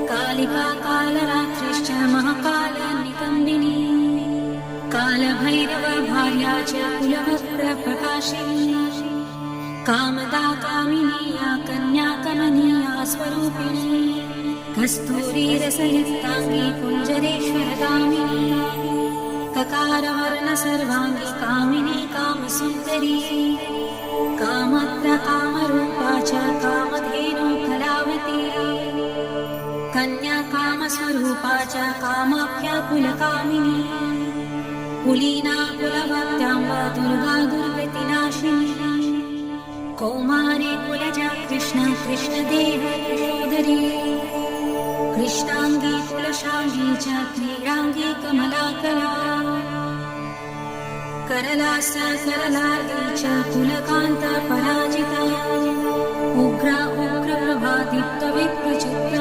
कालिका कालरात्रिश्च महाकालनिकम्बिनी कालभैरव भार्या च कुलवस्त्रप्रकाशिनी कामदा कामिनी या कन्या कमनीया स्वरूपिणी कस्तूरीरसयुक्ताङ्गी कुञ्जरेश्वरगामिनी ककारवर्ण सर्वाङ्गी कामिनी कामसुन्दरी कामत्र कामरूपा च कामधेनु कलावती कन्या कामस्वरूपा च कामाख्या कुलकामिनी कुलीना कुलवत्याम्ब दुर्गा दुर्गतिनाशिनी कौमारी कुलजा कृष्ण कृष्णदेव यशोदरी कृष्णांगी कुलशांगी च क्रीडांगी कमलाकला करलास करलार्दी च कुलकांत पराजिता उग्रा उग्रप्रभादीप्त विप्रचित्त